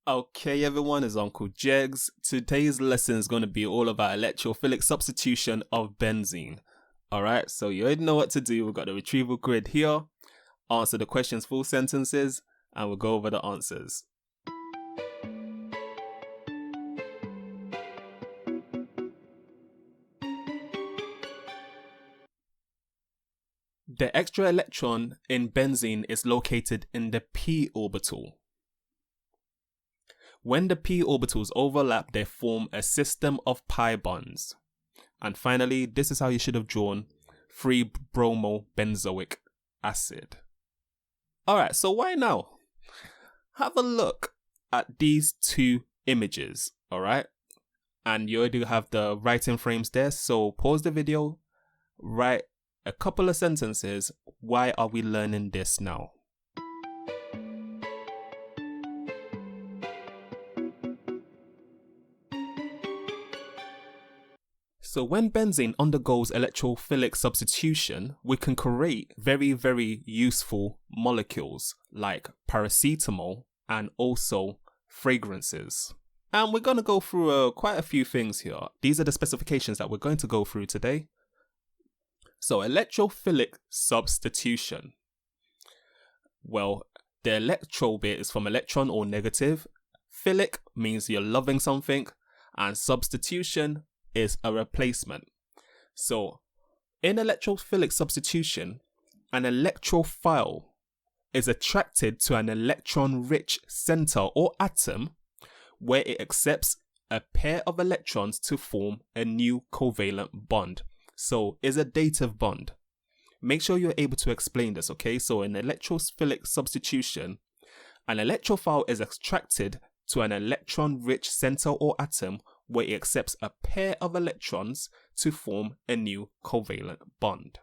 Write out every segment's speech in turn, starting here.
Okay everyone, it's Uncle Jegs. Today's lesson is going to be all about electrophilic substitution of benzene. Alright, so you already know what to do. We've got the retrieval grid here. Answer the questions full sentences and we'll go over the answers. The extra electron in benzene is located in the p orbital. When the p orbitals overlap, they form a system of pi bonds. And finally, this is how you should have drawn 3-bromobenzoic acid. Alright, so why now? Have a look at these two images, alright? And you already have the writing frames there, so pause the video, write a couple of sentences. Why are we learning this now? So when benzene undergoes electrophilic substitution, we can create very useful molecules like paracetamol and also fragrances. And we're going to go through quite a few things here. These are the specifications that we're going to go through today. So electrophilic substitution. Well, the electro bit is from electron or negative. Philic means you're loving something, and substitution is a replacement. So in electrophilic substitution, an electrophile is attracted to an electron-rich center or atom where it accepts a pair of electrons to form a new covalent bond. So is a dative bond. Make sure you're able to explain this, okay? So in electrophilic substitution, an electrophile is attracted to an electron-rich center or atom where it accepts a pair of electrons to form a new covalent bond.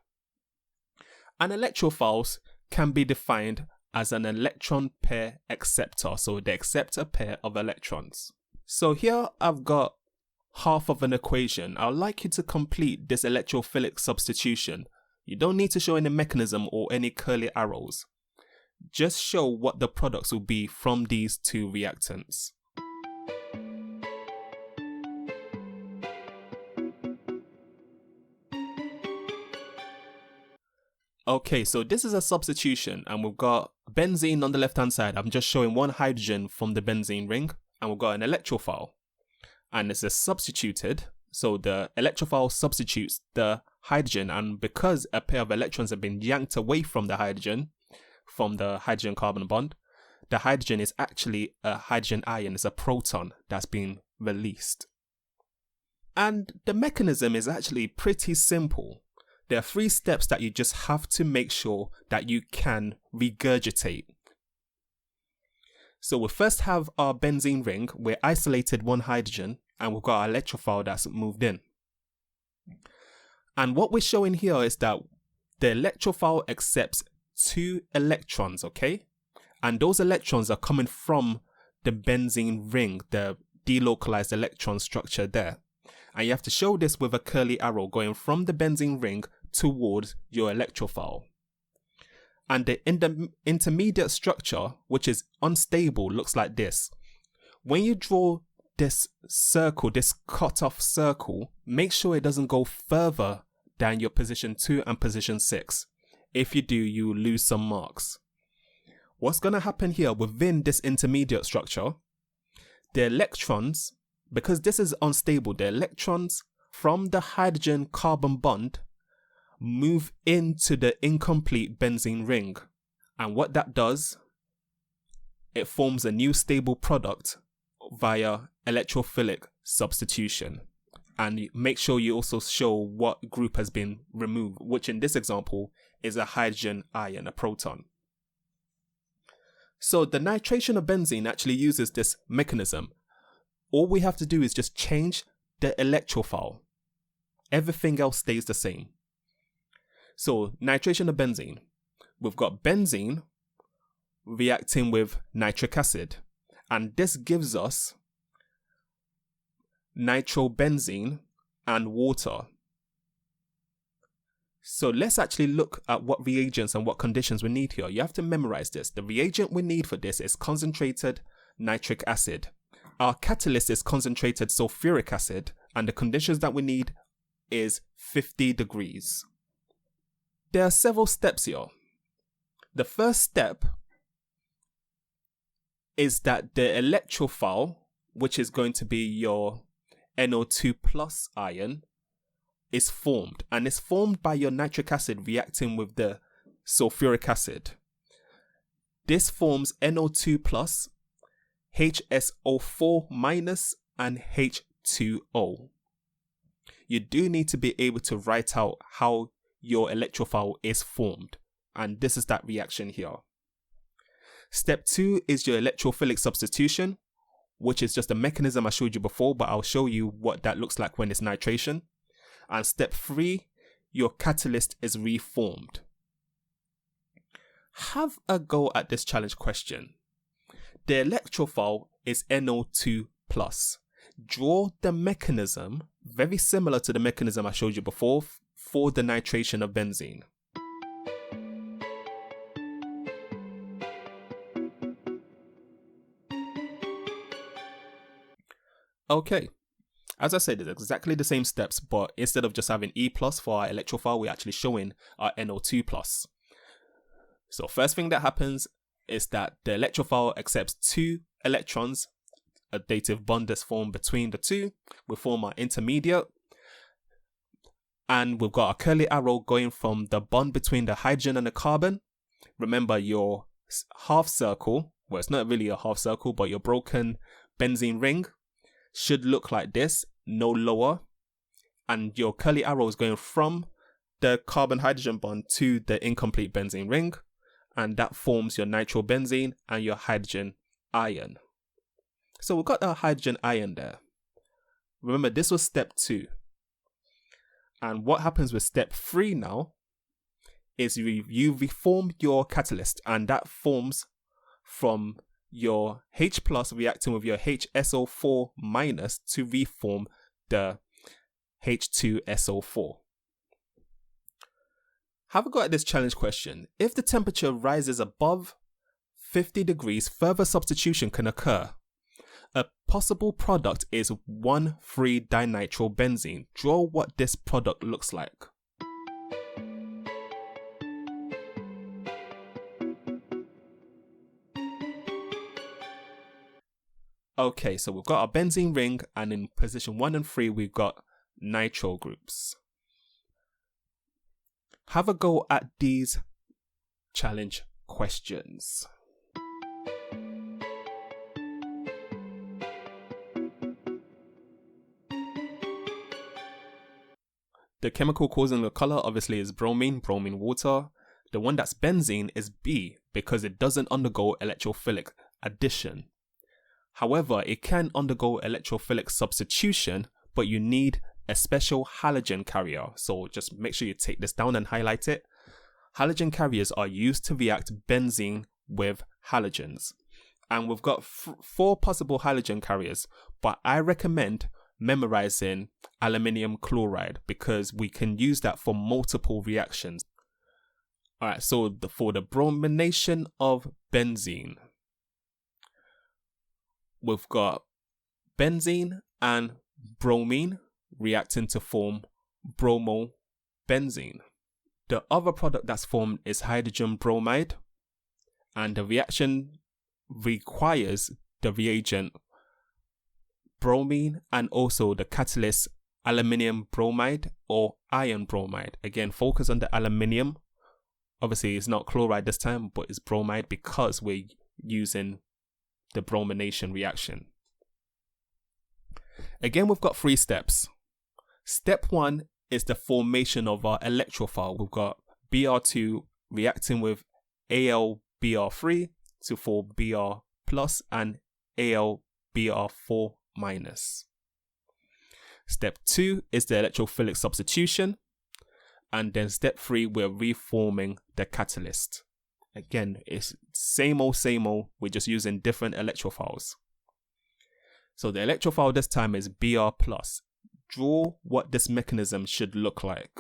An electrophile can be defined as an electron pair acceptor, so they accept a pair of electrons. So here I've got half of an equation. I'd like you to complete this electrophilic substitution. You don't need to show any mechanism or any curly arrows. Just show what the products will be from these two reactants. Okay, so this is a substitution and we've got benzene on the left hand side. I'm just showing one hydrogen from the benzene ring and we've got an electrophile. And this is substituted, so the electrophile substitutes the hydrogen, and because a pair of electrons have been yanked away from the hydrogen carbon bond, the hydrogen is actually a hydrogen ion, it's a proton that's been released. And the mechanism is actually pretty simple. There are 3 steps that you just have to make sure that you can regurgitate. So we'll first have our benzene ring. We're isolated one hydrogen and we've got our electrophile that's moved in. And what we're showing here is that the electrophile accepts 2 electrons, okay? And those electrons are coming from the benzene ring, the delocalized electron structure there. And you have to show this with a curly arrow going from the benzene ring towards your electrophile. And the intermediate structure, which is unstable, looks like this. When you draw this circle, this cut-off circle, make sure it doesn't go further than your position 2 and position 6. If you do, you lose some marks. What's going to happen here within this intermediate structure, the electrons, because this is unstable, the electrons from the hydrogen carbon bond move into the incomplete benzene ring. And what that does, it forms a new stable product via electrophilic substitution. And make sure you also show what group has been removed, which in this example is a hydrogen ion, a proton. So the nitration of benzene actually uses this mechanism. All we have to do is just change the electrophile. Everything else stays the same. So nitration of benzene. We've got benzene reacting with nitric acid. And this gives us nitrobenzene and water. So let's actually look at what reagents and what conditions we need here. You have to memorize this. The reagent we need for this is concentrated nitric acid. Our catalyst is concentrated sulfuric acid, and the conditions that we need is 50 degrees. There are several steps here. The first step is that the electrophile, which is going to be your NO2 plus ion, is formed, and it's formed by your nitric acid reacting with the sulfuric acid. This forms NO2 plus, HSO4 minus, and H2O. You do need to be able to write out how your electrophile is formed, and this is that reaction here. Step 2 is your electrophilic substitution, which is just a mechanism I showed you before, but I'll show you what that looks like when it's nitration. And step 3, your catalyst is reformed. Have a go at this challenge question. The electrophile is NO2+. Draw the mechanism very similar to the mechanism I showed you before for the nitration of benzene. Okay, as I said, it's exactly the same steps, but instead of just having E plus for our electrophile, we're actually showing our NO2 plus. So first thing that happens is that the electrophile accepts 2 electrons, a dative bond is formed between the two. We form our intermediate, and we've got a curly arrow going from the bond between the hydrogen and the carbon. Remember, your half circle, well, it's not really a half circle, but your broken benzene ring should look like this, no lower, and your curly arrow is going from the carbon-hydrogen bond to the incomplete benzene ring, and that forms your nitrobenzene and your hydrogen ion. So we've got our hydrogen ion there. Remember, this was step 2. And what happens with step 3 now is you reform your catalyst, and that forms from your H plus reacting with your HSO4 minus to reform the H2SO4. Have a go at this challenge question. If the temperature rises above 50 degrees, further substitution can occur. A possible product is 1,3-dinitrobenzene. Draw what this product looks like. Okay, so we've got our benzene ring, and in position 1 and 3 we've got nitro groups. Have a go at these challenge questions. The chemical causing the color obviously is bromine water. The one that's benzene is B because it doesn't undergo electrophilic addition. However, it can undergo electrophilic substitution, but you need a special halogen carrier. So just make sure you take this down and highlight it. Halogen carriers are used to react benzene with halogens. And we've got 4 possible halogen carriers, but I recommend memorizing aluminium chloride because we can use that for multiple reactions. Alright, so for the bromination of benzene, we've got benzene and bromine reacting to form bromobenzene. The other product that's formed is hydrogen bromide, and the reaction requires the reagent bromine and also the catalyst aluminium bromide or iron bromide. Again, focus on the aluminium. Obviously, it's not chloride this time, but it's bromide because we're using the bromination reaction. Again, we've got 3 steps. Step 1 is the formation of our electrophile. We've got Br2 reacting with AlBr3 to form Br plus and AlBr4 minus. Step 2 is the electrophilic substitution, and then step 3 we're reforming the catalyst. Again, it's same old, we're just using different electrophiles. So the electrophile this time is Br+. Draw what this mechanism should look like.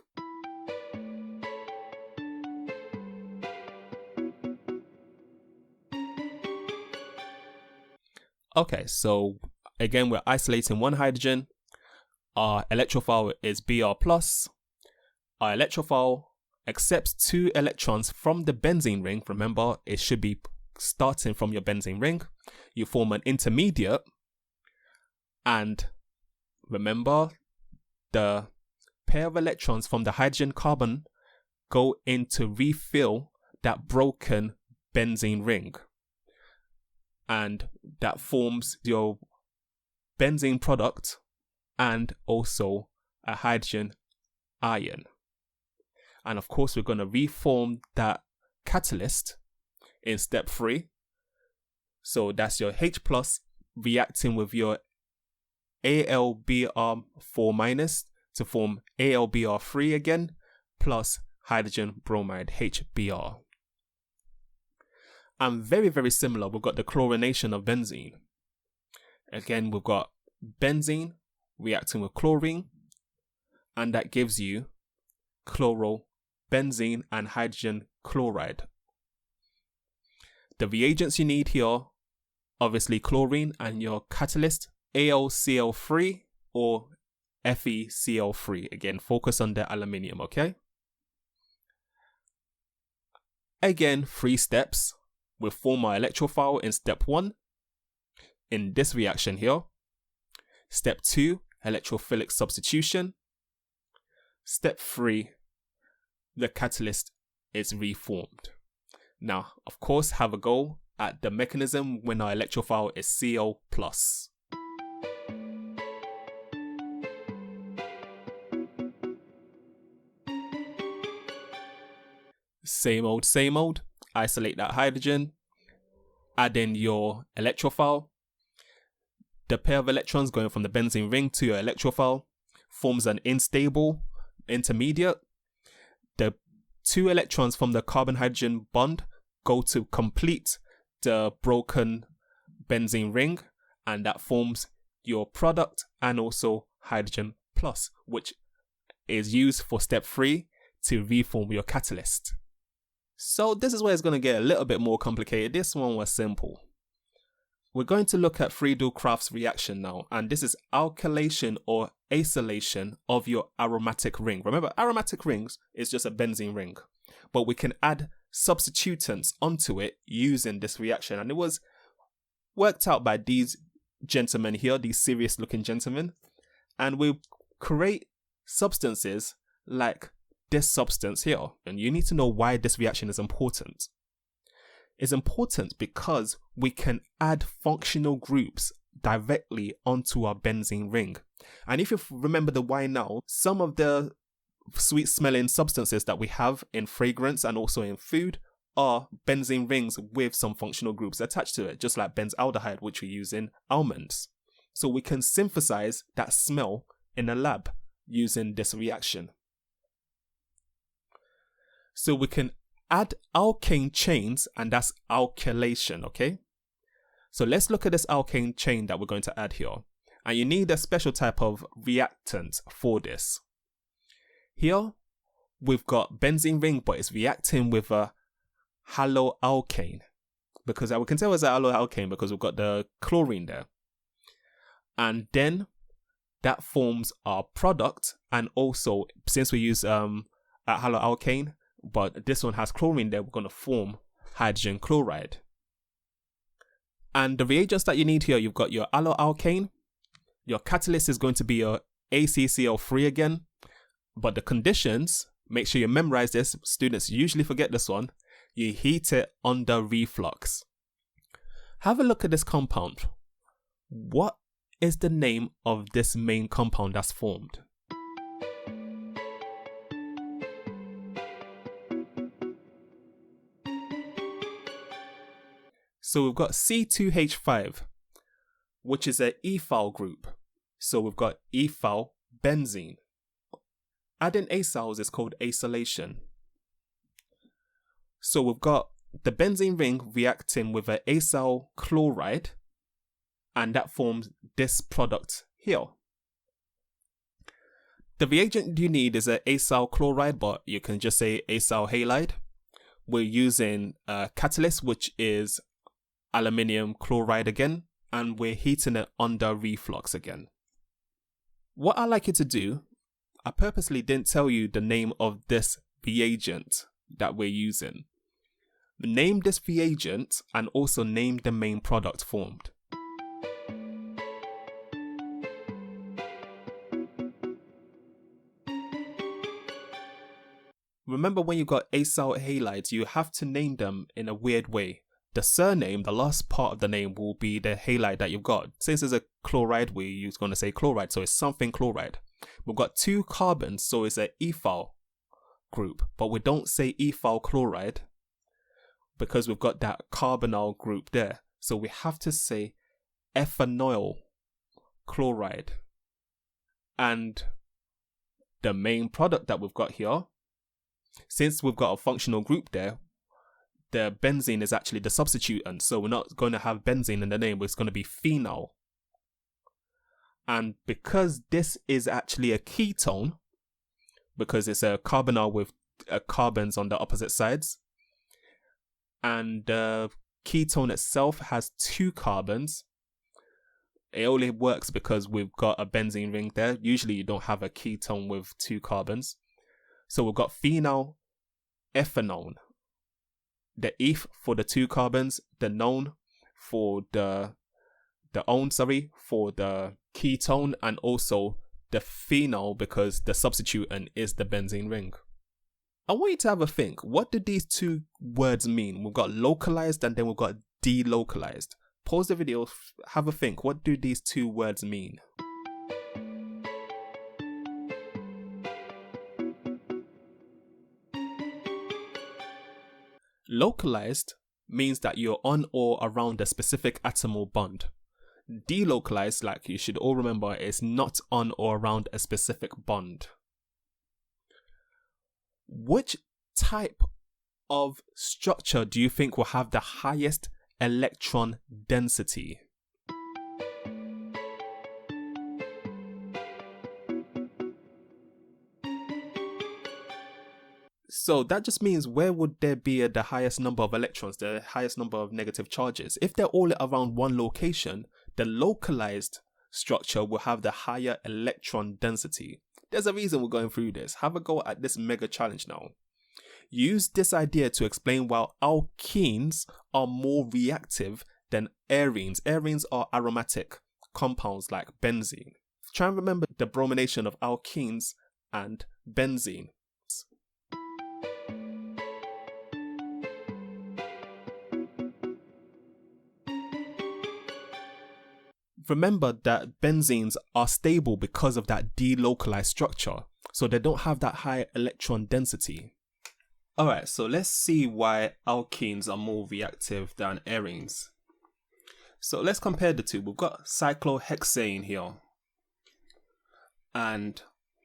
Okay, so again, we're isolating one hydrogen. Our electrophile is Br+. Our electrophile accepts 2 electrons from the benzene ring. Remember, it should be starting from your benzene ring. You form an intermediate. And remember, the pair of electrons from the hydrogen carbon go in to refill that broken benzene ring. And that forms your benzene product and also a hydrogen ion. And of course, we're going to reform that catalyst in step 3. So that's your H+ reacting with your AlBr4- to form AlBr3 again, plus hydrogen bromide HBr. And very, very similar, we've got the chloronation of benzene. Again, we've got benzene reacting with chlorine, and that gives you chlorobenzene and hydrogen chloride. The reagents you need here, obviously chlorine, and your catalyst, AlCl3 or FeCl3. Again, focus on the aluminium, okay? Again, 3 steps. We form our electrophile in step 1 in this reaction here. Step 2, electrophilic substitution. Step 3, the catalyst is reformed. Now, of course, have a go at the mechanism when our electrophile is Cl+. Same old. Isolate that hydrogen. Add in your electrophile. The pair of electrons going from the benzene ring to your electrophile forms an unstable intermediate. The 2 electrons from the carbon-hydrogen bond go to complete the broken benzene ring, and that forms your product and also hydrogen plus, which is used for step 3 to reform your catalyst. So this is where it's going to get a little bit more complicated. This one was simple. We're going to look at Friedel-Crafts reaction now, and this is alkylation or acylation of your aromatic ring. Remember, aromatic rings is just a benzene ring, but we can add substituents onto it using this reaction, and it was worked out by these gentlemen here, these serious looking gentlemen, and we create substances like this substance here. And you need to know why this reaction is important. It's important because we can add functional groups directly onto our benzene ring. And if you remember the why now, some of the sweet smelling substances that we have in fragrance and also in food are benzene rings with some functional groups attached to it, just like benzaldehyde, which we use in almonds. So we can synthesize that smell in a lab using this reaction. So we can add alkane chains, and that's alkylation, okay? So let's look at this alkane chain that we're going to add here. And you need a special type of reactant for this. Here, we've got benzene ring, but it's reacting with a haloalkane. Because we can tell it's a haloalkane because we've got the chlorine there. And then that forms our product. And also, since we use a haloalkane, but this one has chlorine there, we're going to form hydrogen chloride. And the reagents that you need here, you've got your alloalkane. Your catalyst is going to be your ACCl3 again. But the conditions, make sure you memorize this. Students usually forget this one. You heat it under reflux. Have a look at this compound. What is the name of this main compound that's formed? So we've got C2H5, which is an ethyl group. So we've got ethyl benzene. Adding acyls is called acylation. So we've got the benzene ring reacting with an acyl chloride, and that forms this product here. The reagent you need is an acyl chloride, but you can just say acyl halide. We're using a catalyst, which is aluminium chloride again, and we're heating it under reflux again. What I like you to do, I purposely didn't tell you the name of this reagent that we're using. Name this reagent and also name the main product formed. Remember, when you got acyl halides, you have to name them in a weird way. The surname, the last part of the name, will be the halide that you've got. Since it's a chloride, we're going to say chloride, so it's something chloride. We've got 2 carbons, so it's an ethyl group, but we don't say ethyl chloride because we've got that carbonyl group there. So we have to say ethanol chloride. And the main product that we've got here, since we've got a functional group there, the benzene is actually the substituent. So we're not going to have benzene in the name, it's going to be phenol. And because this is actually a ketone, because it's a carbonyl with carbons on the opposite sides, and the ketone itself has 2 carbons, it only works because we've got a benzene ring there. Usually you don't have a ketone with 2 carbons. So we've got phenyl ethanone. The eth for the 2 carbons, the none for the for the ketone, and also the phenol because the substituent is the benzene ring. I want you to have a think. What do these 2 words mean? We've got localized and then we've got delocalized. Pause the video, have a think. What do these 2 words mean? Localized means that you're on or around a specific atomal bond. Delocalized, like you should all remember, is not on or around a specific bond. Which type of structure do you think will have the highest electron density? So that just means, where would there be the highest number of electrons, the highest number of negative charges? If they're all around one location, the localized structure will have the higher electron density. There's a reason we're going through this. Have a go at this mega challenge now. Use this idea to explain why alkenes are more reactive than arenes. Arenes are aromatic compounds like benzene. Try and remember the bromination of alkenes and benzene. Remember that benzenes are stable because of that delocalized structure, so they don't have that high electron density. Alright, so let's see why alkenes are more reactive than arenes. So let's compare the 2. We've got cyclohexane here. And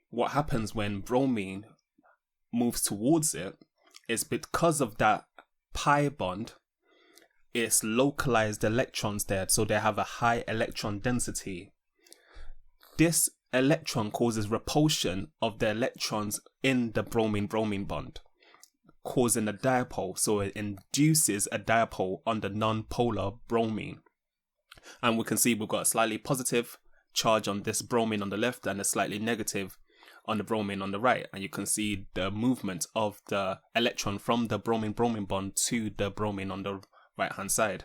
what happens when bromine moves towards it is, because of that pi bond, it's localized electrons there, so they have a high electron density. This electron causes repulsion of the electrons in the bromine-bromine bond, causing a dipole, so it induces a dipole on the non-polar bromine. And we can see we've got a slightly positive charge on this bromine on the left and a slightly negative on the bromine on the right, and you can see the movement of the electron from the bromine-bromine bond to the bromine on the right hand side.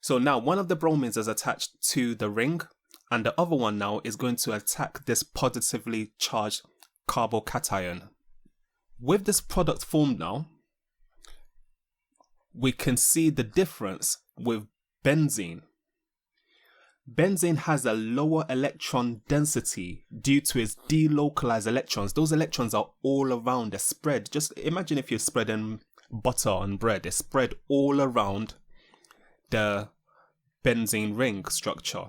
So now one of the bromines is attached to the ring, and the other one now is going to attack this positively charged carbocation. With this product formed now, we can see the difference with benzene. Benzene has a lower electron density due to its delocalized electrons. Those electrons are all around, they're spread. Just imagine if you're spreading butter on bread, it's spread all around the benzene ring structure.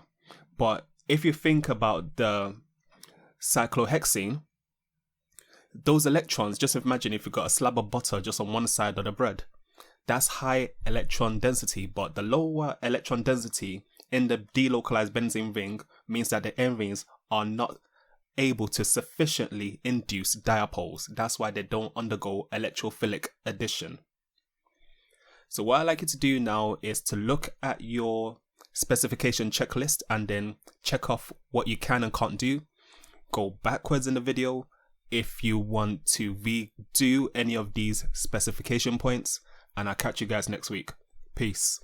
But if you think about the cyclohexane, those electrons, just imagine if you've got a slab of butter just on one side of the bread, that's high electron density. But the lower electron density in the delocalized benzene ring means that the arenes are not able to sufficiently induce dipoles. That's why they don't undergo electrophilic addition. So what I like you to do now is to look at your specification checklist and then check off what you can and can't do. Go backwards in the video if you want to redo any of these specification points, and I'll catch you guys next week. Peace.